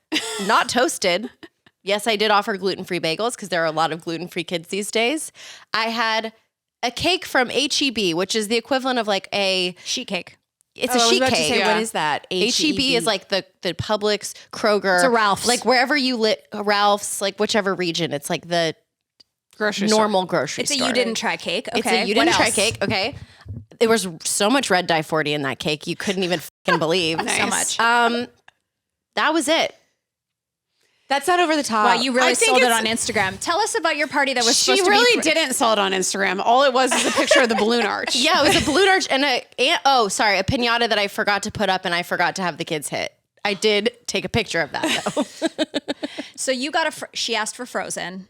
not toasted. Yes, I did offer gluten-free bagels because there are a lot of gluten-free kids these days. I had a cake from HEB, which is the equivalent of like a Sheet cake. it's I a was sheet about to cake. say, what is that? HEB is like the Publix, Kroger. It's a Ralph's. Like wherever you Ralph's, like whichever region. It's like the Grocery normal grocery It's a store. you didn't try cake. Okay. It's a you What didn't try else? cake. Okay. There was so much red dye 40 in that cake. You couldn't even fucking believe. Nice. So much. That was it. That's not over the top. Wow, you really I think sold it it's- on Instagram. Tell us about your party that was She supposed to really be. didn't sell it on Instagram. All it was is a picture of the balloon arch. Yeah, it was a balloon arch and a pinata that I forgot to put up and I forgot to have the kids hit. I did take a picture of that though. So you got she asked for Frozen.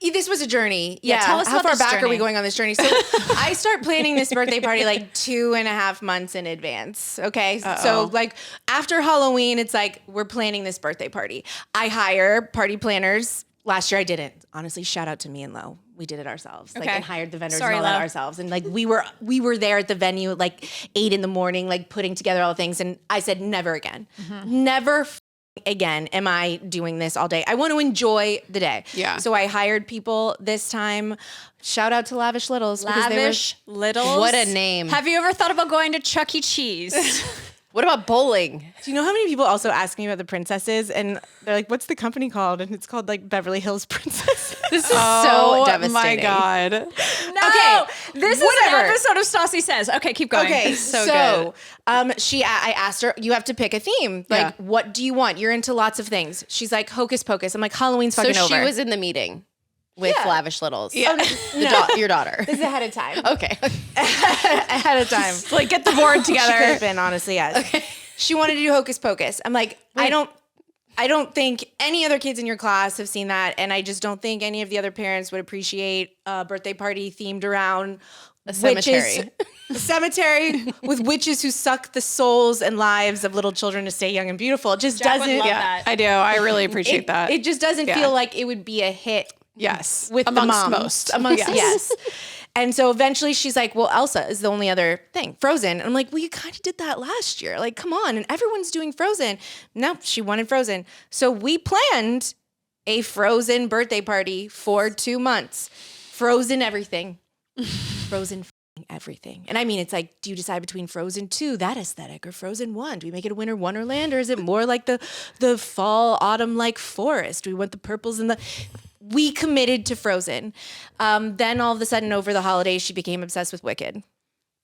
This was a journey. Yeah. tell us How about far this back are journey. we going on this journey? So I start planning this birthday party like 2.5 months in advance. Okay. So like after Halloween, it's like, we're planning this birthday party. I hire party planners. Last year I didn't. Honestly, shout out to me and Lo. We did it ourselves. Like Okay. and hired the vendors Sorry, and all that Lo. ourselves. And like we were there at the venue at like 8 a.m, like putting together all the things. And I said, never again. Never again am I doing this all day. I want to enjoy the day. Yeah. So I hired people this time. Shout out to Lavish Littles. because they were- Lavish Littles. What a name. Have you ever thought about going to Chuck E. Cheese? What about bowling? Do you know how many people also ask me about the princesses? And they're like, what's the company called? And it's called like Beverly Hills Princesses. This is Oh so devastating. my God. No. Okay, This is whatever. an episode of Stassi Says. Okay, keep going. Okay, So so I asked her, you have to pick a theme. Like, Yeah. what do you want? You're into lots of things. She's like, Hocus Pocus. I'm like, Halloween's So fucking she over. was in the meeting with Yeah. Lavish Littles. Yeah. Your daughter. This is ahead of time. Okay. Ahead of time. Like, get the board She could together. have been, honestly, yes. Okay. She wanted to do Hocus Pocus. I'm like, I don't think any other kids in your class have seen that, and I just don't think any of the other parents would appreciate a birthday party themed around A cemetery. a cemetery with witches who suck the souls and lives of little children to stay young and beautiful. It just Jack would doesn't. love Yeah, that. I do. I really appreciate that. It just doesn't Yeah. feel like it would be a hit yes. with amongst the moms. most. Amongst yes. And so eventually she's like, well, Elsa is the only other thing. Frozen. And I'm like, well, you kind of did that last year. Like, come on. And everyone's doing Frozen. No, she wanted Frozen. So we planned a Frozen birthday party for 2 months. Frozen everything. Frozen f***ing everything. And I mean, it's like, do you decide between Frozen 2, that aesthetic, or Frozen 1? Do we make it a winter wonderland? Or is it more like the fall, autumn, like forest? Do we want the purples and the... We committed to Frozen. Then all of a sudden, over the holidays, she became obsessed with Wicked.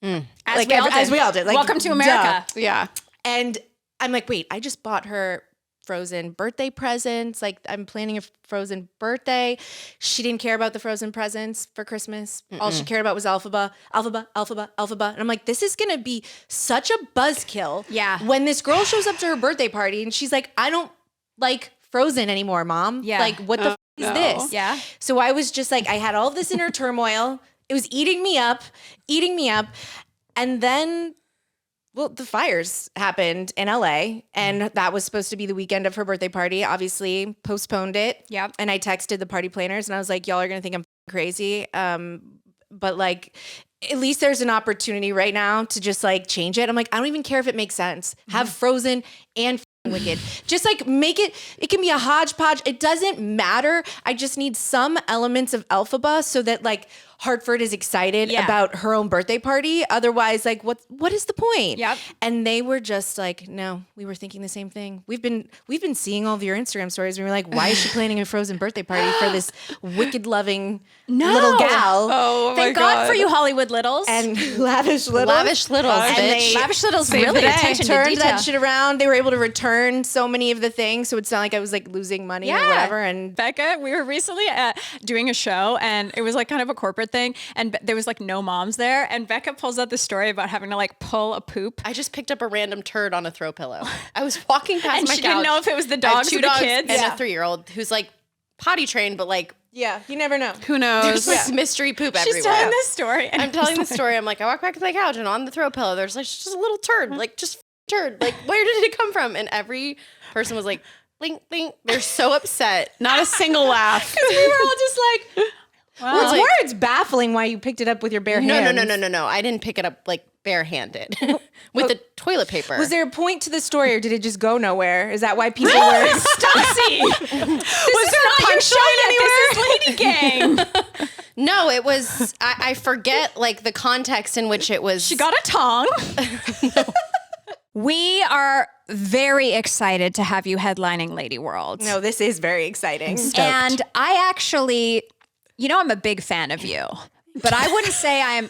As we all did. Like, Welcome to America. duh. Yeah. And I'm like, wait, I just bought her Frozen birthday presents. Like, I'm planning a Frozen birthday. She didn't care about the Frozen presents for Christmas. All she cared about was Alphaba. And I'm like, this is going to be such a buzzkill. Yeah. When this girl shows up to her birthday party and she's like, I don't like Frozen anymore, Mom. Yeah. Like, what the is no. this? Yeah. So I was just like, I had all this inner turmoil. It was eating me up. And then, well, the fires happened in LA, and that was supposed to be the weekend of her birthday party. Obviously, postponed it. Yep. And I texted the party planners, and I was like, y'all are going to think I'm crazy. But like, at least there's an opportunity right now to just like change it. I'm like, I don't even care if it makes sense. Have Frozen and Wicked. Just like make it can be a hodgepodge. It doesn't matter. I just need some elements of Elphaba so that like Hartford is excited Yeah. about her own birthday party. Otherwise, like what is the point? Yep. And they were just like, no, we were thinking the same thing. We've been seeing all of your Instagram stories. We were like, why is she planning a frozen birthday party for this wicked loving little gal? Oh Thank God for you, Hollywood Littles. And lavish little. Lavish Littles, And bitch. Lavish Littles Save really the day. attention to turned detail. that shit around. They were able to return so many of the things, so it's not like I was like losing money or whatever. And Becca, we were recently doing a show, and it was like kind of a corporate thing, and there was like no moms there, and Becca pulls out the story about having to like pull a poop. I just picked up a random turd on a throw pillow. I was walking past And my she couch. didn't know if it was the I have dogs 2 or the dogs kids. and Yeah. a 3-year-old who's like potty trained, but like yeah, you never know. Who knows? there's like mystery poop She's everywhere. telling this story. And I'm telling the story. I'm like, I walk back to my couch and on the throw pillow, there's like just a little turd, like just turd. Like, where did it come from? And every person was like, blink, blink. They're so upset. Not a single laugh. We were all just like, well, it's Like- more it's baffling why you picked it up with your bare hands. No. I didn't pick it up like barehanded with the toilet paper. Was there a point to the story, or did it just go nowhere? Is that why people were? Stassi, was there not your show yet? This is LadyGang. No, it was. I forget like the context in which it was. She got a tongue. We are very excited to have you headlining Lady World. No, this is very exciting. And I actually, I'm a big fan of you, but I wouldn't say I'm.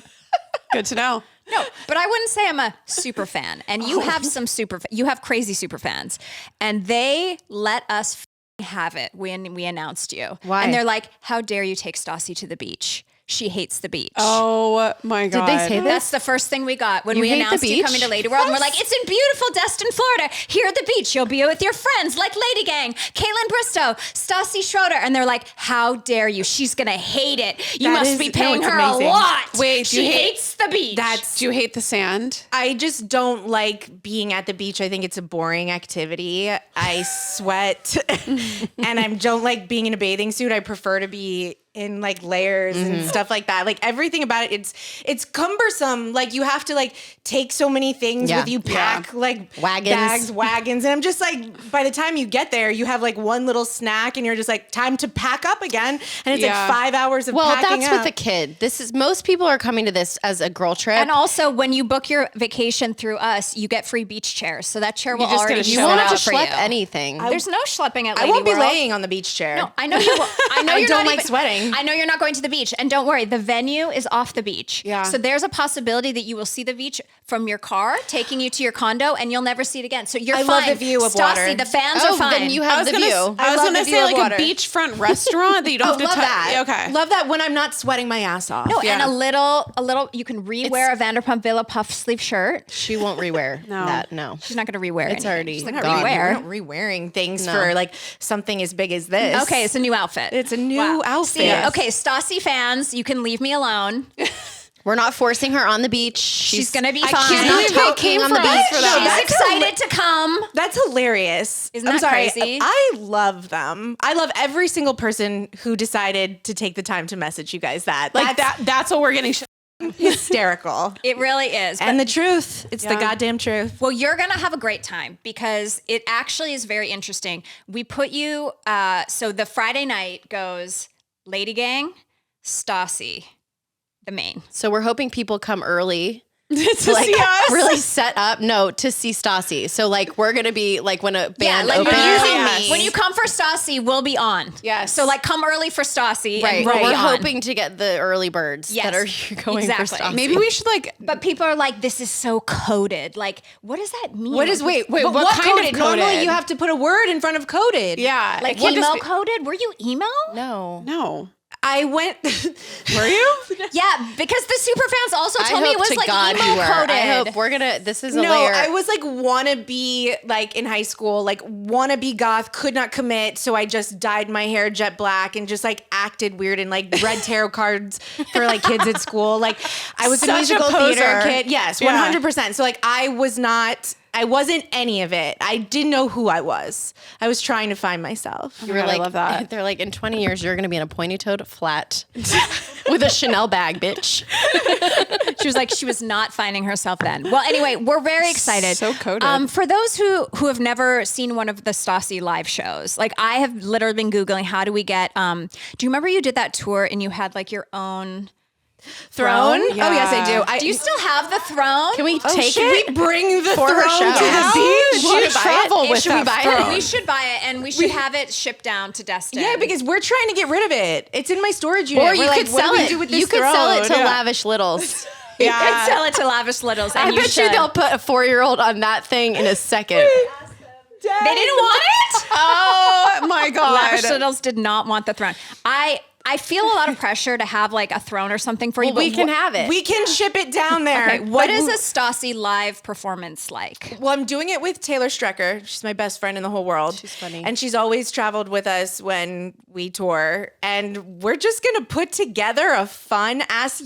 Good to know. No, but I wouldn't say I'm a super fan. And you have some you have crazy super fans. And they let us have it when we announced you. Why? And they're like, how dare you take Stassi to the beach? She hates the beach. Oh my God. they say that? That's the first thing we got when You we hate the announced you beach? coming to Lady World. And we're like, it's in beautiful Destin, Florida. Here at the beach, you'll be with your friends like LadyGang, Caitlin Bristow, Stassi Schroeder. And they're like, how dare you? She's going to hate it. You That must is- be no, paying it's her amazing. a lot. Wait, do she you hate- hates the beach. Do you hate the sand? I just don't like being at the beach. I think it's a boring activity. I sweat and I don't like being in a bathing suit. I prefer to be in like layers and stuff like that. Like everything about it, it's cumbersome. Like you have to like take so many things Yeah. with you, pack like Wagons. bags, wagons. And I'm just like, by the time you get there, you have like one little snack and you're just like, time to pack up again. And it's Yeah. like 5 hours of well, packing that's up. with a kid. This is most people are coming to this as a girl trip. And also, when you book your vacation through us, you get free beach chairs. So that chair will just already get a be you show won't set have out to for schlep you. anything. There's no schlepping at I Lady won't be World. laying on the beach chair. No, I know you. I know I you're don't not like even, sweating. I know you're not going to the beach, and don't worry, the venue is off the beach. Yeah. So there's a possibility that you will see the beach from your car, taking you to your condo, and you'll never see it again. So you're I fine. love the view of Stassi, water. the fans Oh, are fine. then you have the view. I was love gonna the say view like of a water. beachfront restaurant that you don't have to love touch. that. Okay. Love that when I'm not sweating my ass off. no, Yeah. and a little. You can rewear a Vanderpump Villa puff sleeve shirt. She won't rewear that. No. She's not going to rewear. It's anything. already She's not going gone. to We're rewear. not re-wearing things No. for like something as big as this. Okay, it's a new outfit. It's a new outfit. See, okay, Stassi fans, you can leave me alone. We're not forcing her on the beach. She's going to be I fine. can't not believe they talking came on for the us beach. for that. She's excited to come. That's hilarious. Isn't I'm that sorry. crazy? I love them. I love every single person who decided to take the time to message you guys that. Like that's what we're getting. Hysterical. It really is. And the truth. It's the Yeah. goddamn truth. Well, you're going to have a great time because it actually is very interesting. We put you, so the Friday night goes LadyGang, Stassi, the main. So we're hoping people come early. to Like see us. really set up. No, to see Stassi. So like we're gonna be like when a band like opens. when you come for Stassi, we'll be on. Yes. So like come early for Stassi. Right. And we'll We're be on. hoping to get the early birds Yes. that are going Exactly. for Stassi. Maybe we should like. But people are like, this is so coded. Like, what does that mean? What is wait, but what kind of coded? Normally coded? you have to put a word in front of coded. Yeah. like what does emo it- coded? Were you emo? No. No. I went Were you? Yeah, because the super fans also I told me hope it was to like God emo you were. coded. I hope we're gonna. This is a No, layer. I was like wannabe like in high school, like wannabe goth, could not commit, so I just dyed my hair jet black and just like acted weird and like read tarot cards for like kids at school. Like I was Such a a musical theater poser. kid. Yes, Yeah. 100%. So like I wasn't any of it. I didn't know who I was. I was trying to find myself. You were God, I like, love that. They're like, in 20 years, you're going to be in a pointy-toed flat with a Chanel bag, bitch. She was like, she was not finding herself then. Well, anyway, we're very excited. So coded. For those who have never seen one of the Stassi live shows, like I have literally been Googling how do we get, do you remember you did that tour and you had like your own Throne? Yeah. Oh, yes, I do. Do you still have the throne? Can we take Can it? we bring the For her throne show? to the beach? Should we travel with Should we that buy it? throne? We should buy it, and we should have it shipped down to Destin. Yeah, because we're trying to get rid of it. It's in my storage unit. Or We're you like, could what sell do we it. do with this You could sell it to throne? Lavish Littles. You could sell it to Lavish Littles, and I you bet should. you they'll put a 4-year-old on that thing in a second. They didn't want it. Oh my God. Lavish Littles did not want the throne. I feel a lot of pressure to have like a throne or something for you. We but can have it. We can ship it down there. Okay, what is a Stassi live performance like? Well, I'm doing it with Taylor Strecker. She's my best friend in the whole world. She's funny. And she's always traveled with us when we tour. And we're just going to put together a fun ass,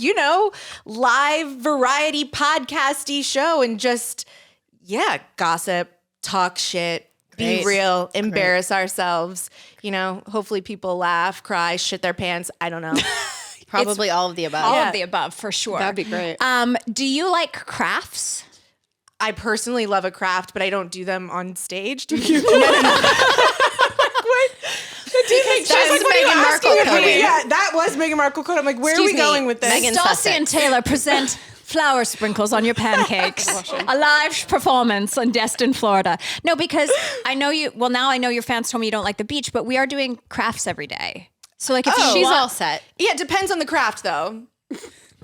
live variety podcasty show and just, gossip, talk shit, be Great. real, embarrass ourselves. Hopefully people laugh, cry, shit their pants. I don't know. Probably all of the above. All of the above, for sure. That'd be great. Do you like crafts? I personally love a craft, but I don't do them on stage. Do you? That's Meghan Markle coding. Yeah, that was Meghan Markle code. I'm like, where are we Excuse me, going with this? Megan Stassi Sussex. and Taylor present flour sprinkles on your pancakes. A live performance in Destin, Florida. No, because I know you. Well, now I know your fans told me you don't like the beach, but we are doing crafts every day. So like, if you She's want, all set. Yeah, it depends on the craft, though.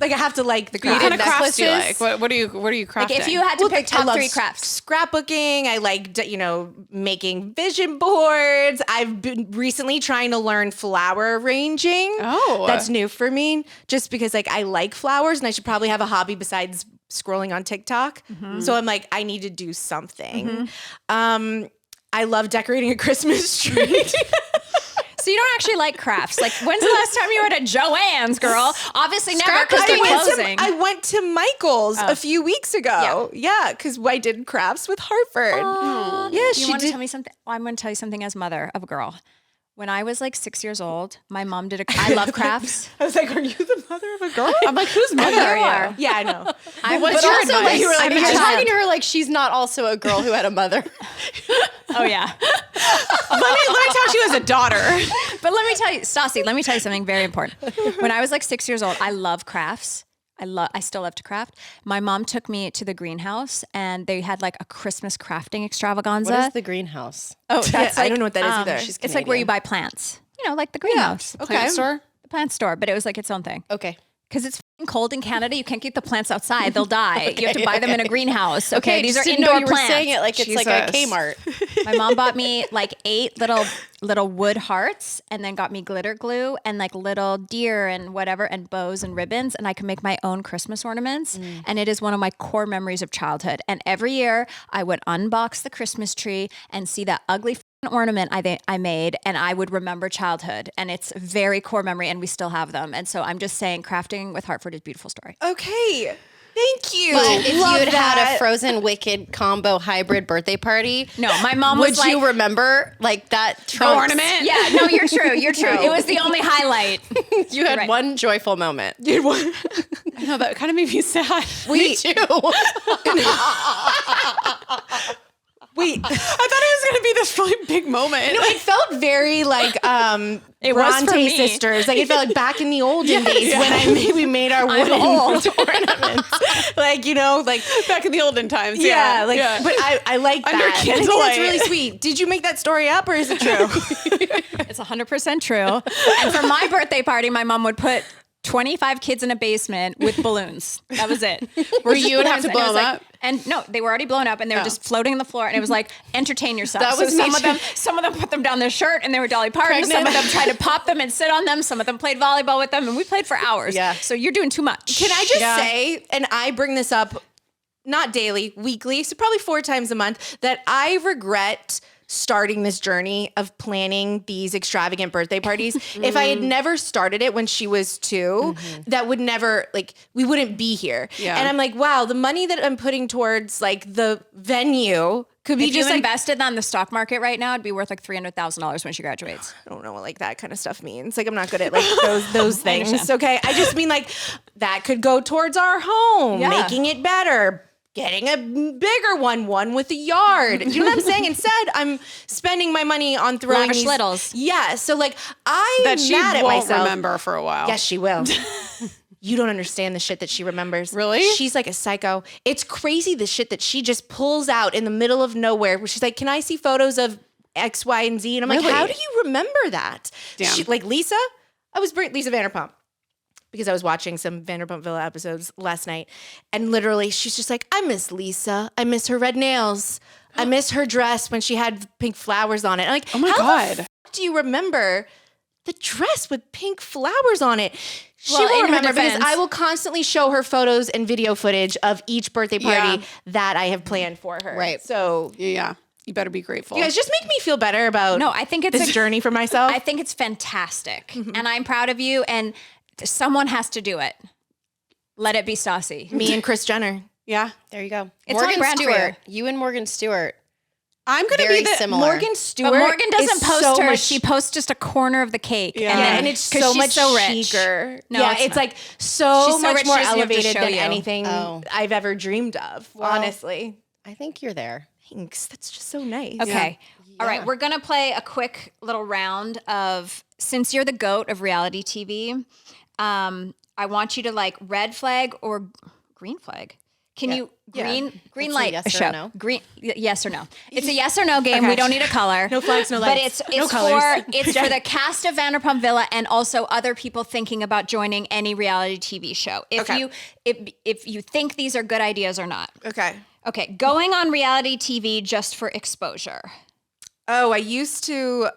Like, I have to like the What craft. kind of crafts do you necklaces? like? What are you crafting? like if you had to pick I top love 3 crafts. Scrapbooking. I like, making vision boards. I've been recently trying to learn flower arranging. Oh. That's new for me. Just because I like flowers and I should probably have a hobby besides scrolling on TikTok. So I'm like, I need to do something. I love decorating a Christmas tree. So you don't actually like crafts. Like, when's the last time you were at a Joann's, girl? Obviously never, because they're closing. I went to Michael's a few weeks ago. Yeah, because I did crafts with Hartford. Yeah, you she want to did. tell me something? Well, I'm going to tell you something as mother of a girl. When I was like 6 years old, my mom did I love crafts. I was like, are you the mother of a girl? I'm like, whose mother you are you? are. Yeah, I know. What's your also, advice? you were like, You're I'm a talking child. to her like she's not also a girl who had a mother. Oh, yeah. Let me talk to you as a daughter. But let me tell you, Stassi, let me tell you something very important. When I was like 6 years old, I love crafts. I still love to craft. My mom took me to the greenhouse and they had like a Christmas crafting extravaganza. What is the greenhouse? Oh, that's I don't know what that is either. It's like where you buy plants. Like the greenhouse. Plant store? The plant store, but it was like its own thing. Okay. Because it's f***ing cold in Canada. You can't keep the plants outside. They'll die. You have to buy them in a greenhouse. Okay, these are just didn't indoor know you were plants. saying it like it's like a Jesus. Kmart. My mom bought me like 8 little wood hearts and then got me glitter glue and like little deer and whatever and bows and ribbons, and I can make my own Christmas ornaments. And it is one of my core memories of childhood. And every year I would unbox the Christmas tree and see that ugly ornament I made, and I would remember childhood, and it's a very core memory, and we still have them. And so I'm just saying, crafting with Hartford is a beautiful story. Okay. Thank you. But if you Love had had that. a Frozen Wicked combo hybrid birthday party, No, my mom would was like, you remember like that trunks? ornament? yeah, no, you're true. You're true. It was the only highlight. You had Right. one joyful moment. I know, that kind of made me sad. Me too. Wait. I thought it was going to be this really big moment. It felt very like It was for Bronte me. sisters. Like it felt like back in the olden days when we made our wooden old. ornaments. Like back in the olden times. but I like that. Under I think that's candlelight. really sweet. Did you make that story up or is it true? It's 100% true. And for my birthday party, my mom would put 25 kids in a basement with balloons. That was it. Where you would have to blow them up? And no, they were already blown up and they were just floating on the floor. And it was like, entertain yourself. That was so me some of them put them down their shirt and they were Dolly Parton. Some of them tried to pop them and sit on them. Some of them played volleyball with them, and we played for hours. Yeah. So you're doing too much. Can I just say, and I bring this up not daily, weekly, so probably 4 times a month, that I regret starting this journey of planning these extravagant birthday parties. If I had never started it when she was 2, that would never, we wouldn't be here. Yeah. And I'm like, wow, the money that I'm putting towards the venue could be If just you invested on the stock market right now, it'd be worth like $300,000 when she graduates. I don't know what that kind of stuff means. I'm not good at those things. understand. Okay. I just mean that could go towards our home, Yeah. making it better. Getting a bigger one with a yard. Do you know what I'm saying? Instead, I'm spending my money on throwing Lavish these Littles. Yeah. So I'm that she mad at won't myself. remember for a while. Yes, she will. You don't understand the shit that she remembers. Really? She's like a psycho. It's crazy the shit that she just pulls out in the middle of nowhere where she's like, can I see photos of X, Y, and Z? And I'm like, Really? how do you remember that? Damn. Like Lisa? I was Lisa Vanderpump. Because I was watching some Vanderpump Villa episodes last night. And literally, she's just like, I miss Lisa. I miss her red nails. I miss her dress when she had pink flowers on it. I'm like, Oh my how God. the fuck do you remember the dress with pink flowers on it? She Well, will in her remember because defense- I will constantly show her photos and video footage of each birthday party that I have planned for her. Right. So Yeah. You better be grateful. you guys just make me feel better about No, I think it's this journey for myself. I think it's fantastic. And I'm proud of you. And someone has to do it. Let it be Stassi. Me and Kris Jenner. Yeah. There you go. It's on Morgan brand for Stewart. You and Morgan Stewart. I'm going to Very be the similar. Morgan Stewart. But Morgan doesn't is post so her. much- She posts just a corner of the cake. Yeah. And, Yeah, then, and it's 'cause so she's much so rich. chicer. No, yeah, it's it's not. like so She's so much rich, more she doesn't have to elevated show than you. anything Oh. I've ever dreamed of. Honestly, I think you're there. thanks. That's just so nice. Okay. All right. We're going to play a quick little round of, since you're the GOAT of reality TV, I want you to like red flag or green flag. Can you green That's a light yes a or show? no? Green yes or no. It's a yes or no game. We don't need a color. No flags, no But lights. it's No colors. it's for the cast of Vanderpump Villa and also other people thinking about joining any reality TV show. If you think these are good ideas or not. Okay. Okay, going on reality TV just for exposure. Oh, I used to.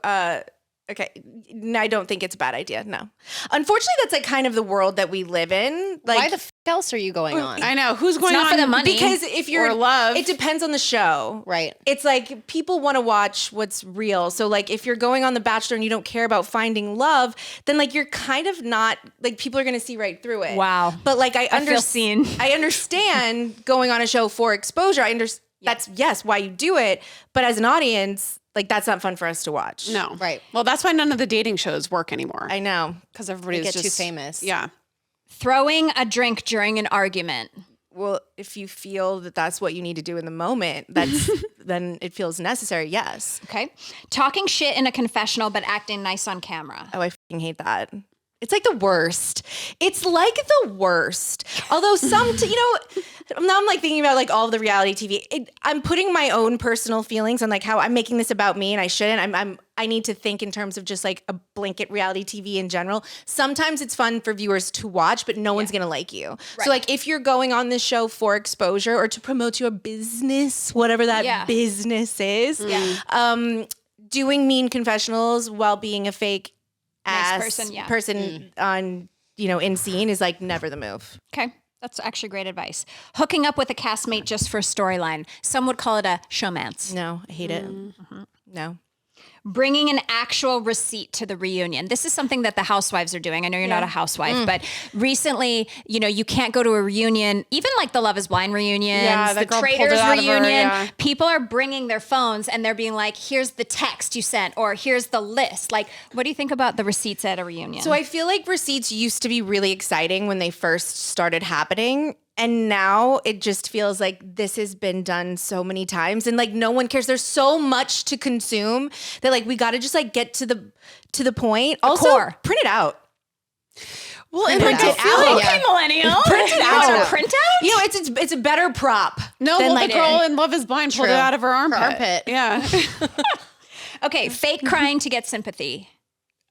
Okay, no, I don't think it's a bad idea. No, unfortunately, that's like kind of the world that we live in. Like, Why the f else are you going on? I know. Who's going not on? for the money. because if you're Or love. it depends on the show. Right. It's like people want to watch what's real. So like if you're going on The Bachelor and you don't care about finding love, then like you're kind of not like people are going to see right through it. Wow. But like I feel seen. I understand going on a show for exposure. I understand that's yes why you do it, but as an audience, like that's not fun for us to watch. No. Right. Well, that's why none of the dating shows work anymore. I know. Because everybody's They get just too famous. Yeah. Throwing a drink during an argument. Well, if you feel that that's what you need to do in the moment, that's then it feels necessary. Yes. Okay. Talking shit in a confessional but acting nice on camera. Oh, I fucking hate that. It's like the worst. It's like the worst. Although now I'm like thinking about like all of the reality TV. I'm putting my own personal feelings on like how I'm making this about me and I shouldn't. I need to think in terms of just like a blanket reality TV in general. Sometimes it's fun for viewers to watch, but no one's going to like you. So like if you're going on this show for exposure or to promote your business, whatever that business is, doing mean confessionals while being a fake Nice ass person, on, in scene is like never the move. Okay. That's actually great advice. Hooking up with a castmate just for a storyline. Some would call it a showmance. No, I hate it. No. Bringing an actual receipt to the reunion. This is something that the housewives are doing. I know you're not a housewife, but recently, you can't go to a reunion, even like the Love is Blind reunions, Yeah, the that girl pulled it Traitors out of her, reunion. yeah. People are bringing their phones and they're being like, here's the text you sent or here's the list. Like, what do you think about the receipts at a reunion? So I feel like receipts used to be really exciting when they first started happening. And now it just feels like this has been done so many times and like no one cares. There's so much to consume that like we got to just like get to the point. Also, core. print it out. Well, and like it I feel out. like okay, millennial. Print it You want out. a printout? It's a better prop. no, than well, like the girl in Love is Blind pulled it True. out of her armpit. armpit. Yeah. Okay, fake crying to get sympathy.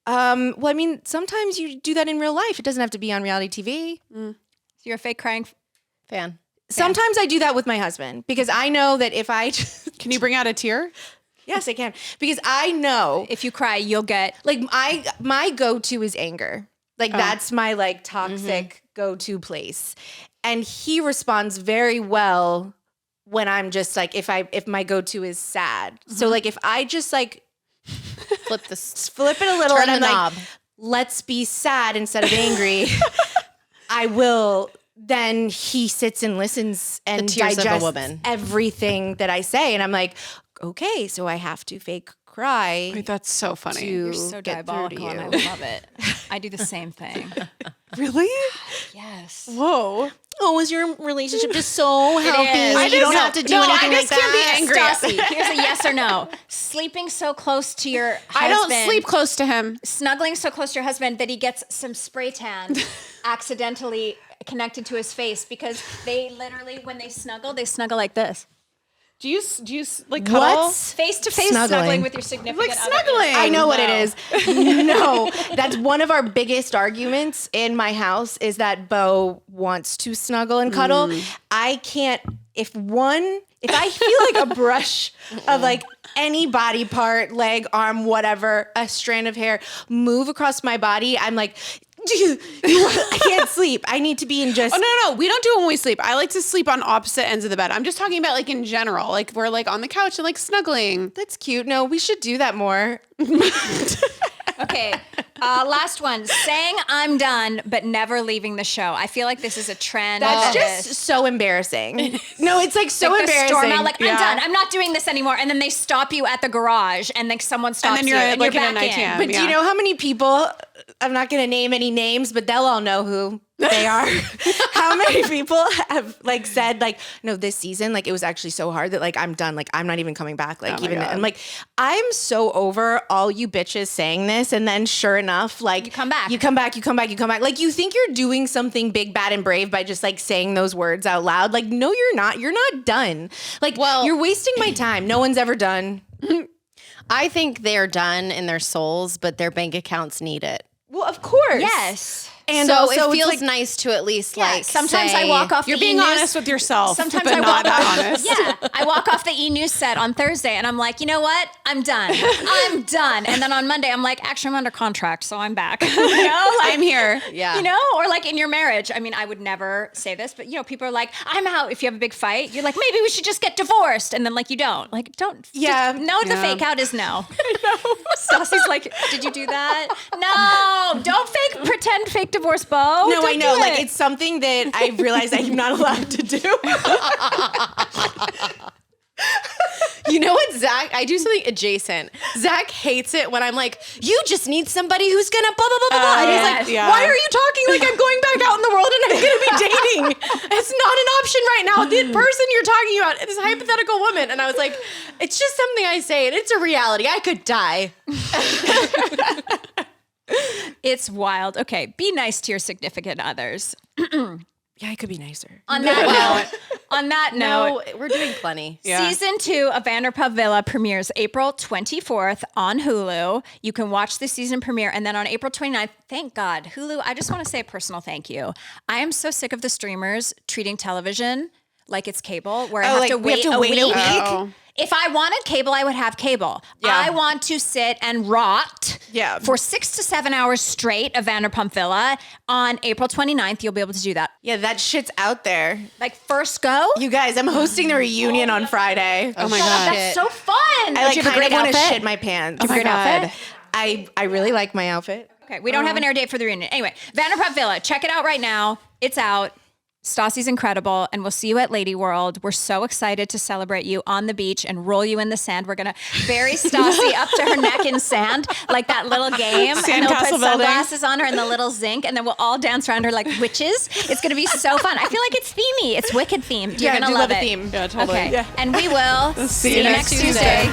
Well, I mean, sometimes you do that in real life. It doesn't have to be on reality TV. So you're a fake crying. Fan. Sometimes I do that with my husband because I know that if I Can you bring out a tear? yes, I can because I know If you cry, you'll get. like my go-to is anger. Like that's my like toxic go-to place. And he responds very well when I'm just like if my go-to is sad. So like if I just like Flip this. flip it a little Turn and the I'm knob. like let's be sad instead of angry. I will. Then he sits and listens and tears of a digests woman. everything that I say. And I'm like, okay, so I have to fake cry. Wait, that's so funny. You're so get through to diabolical, and I you. love it. I do the same thing. Really? Yes. Whoa. Oh, is your relationship just so healthy? is. You don't have to do anything like that. angry. Stassi, here's a yes or no. Sleeping so close to your husband. I don't sleep close to him. Snuggling so close to your husband that he gets some spray tan accidentally connected to his face because they literally, when they snuggle like this. Do you like cuddle? What's Face to face Snuggling. snuggling with your significant Like other. snuggling. I know what it is. No, that's one of our biggest arguments in my house is that Bo wants to snuggle and cuddle. I can't, if I feel like a brush of like any body part, leg, arm, whatever, a strand of hair move across my body, I'm like, I can't sleep. I need to be in just. Oh, no. We don't do it when we sleep. I like to sleep on opposite ends of the bed. I'm just talking about like in general. Like we're like on the couch and like snuggling. That's cute. No, we should do that more. Okay, last one. Saying I'm done, but never leaving the show. I feel like this is a trend. That's that just so embarrassing. No, it's like so like the embarrassing. storm out, like, I'm done. I'm not doing this anymore. And then they stop you at the garage, and then someone stops then you, you're, and like, you're in a back night in. jam. But do you know how many people, I'm not going to name any names, but they'll all know who they are. How many people have like said like, no, this season, like it was actually so hard that like, I'm done. Like I'm not even coming back. Like Oh my even, God. I'm like, I'm so over all you bitches saying this. And then sure enough, like You come back. you come back. Like you think you're doing something big, bad and brave by just like saying those words out loud. Like, no, you're not. You're not done. Like, well, you're wasting my time. No one's ever done. I think they're done in their souls, but their bank accounts need it. Well, of course. Yes. And so also it it's feels like, nice to at least like Sometimes I say- walk off You're the being E-News. honest with yourself, Sometimes but I not walk that honest. Yeah, I walk off the E-News set on Thursday and I'm like, you know what? I'm done. I'm done. And then on Monday, I'm like, actually, I'm under contract, so I'm back. You know, like, I'm here. Yeah. You know, or like in your marriage. I mean, I would never say this, but you know, people are like, I'm out. If you have a big fight, you're like, maybe we should just get divorced. And then like, you don't. Like, don't. Yeah. No, the fake out is no. I know. Stassi's like, did you do that? No, don't pretend fake divorce, Bo. no, Don't I know. do Like it. it's something that I realized I'm not allowed to do. You know what, Zach? I do something adjacent. Zach hates it when I'm like, you just need somebody who's gonna blah, blah, blah, blah, blah. And he's yes. like, Yeah. why are you talking like I'm going back out in the world and I'm gonna be dating? It's not an option right now. The person you're talking about is a hypothetical woman. And I was like, it's just something I say and it's a reality. I could die. It's wild. Okay, be nice to your significant others. Yeah, I could be nicer. On that note, No, we're doing plenty. Yeah. Season 2 of Vanderpump Villa premieres April 24th on Hulu. You can watch the season premiere. And then on April 29th, thank God, Hulu, I just want to say a personal thank you. I am so sick of the streamers treating television like it's cable, where I have like, to we have wait to a wait a week. week? Oh. If I wanted cable, I would have cable. Yeah. I want to sit and rot Yeah. for 6 to 7 hours straight of Vanderpump Villa. On April 29th, you'll be able to do that. Yeah, that shit's out there. Like first go. You guys, I'm hosting the reunion on Friday. Oh my Shut up, God. that's so fun. I like Did you have a kind of great want to outfit? shit my pants. You have a great outfit? I really like my outfit. Okay, we don't have an air date for the reunion. Anyway, Vanderpump Villa, check it out right now. It's out. Stassi's incredible, and we'll see you at Lady World. We're so excited to celebrate you on the beach and roll you in the sand. We're gonna bury Stassi up to her neck in sand, like that little game. And they'll Sandcastle put building. sunglasses on her and the little zinc, and then we'll all dance around her like witches. It's gonna be so fun. I feel like it's themey. It's Wicked themed. You're Yeah, I gonna do love love a it. theme. Yeah, totally. Okay, Yeah. and we will See you next Tuesday.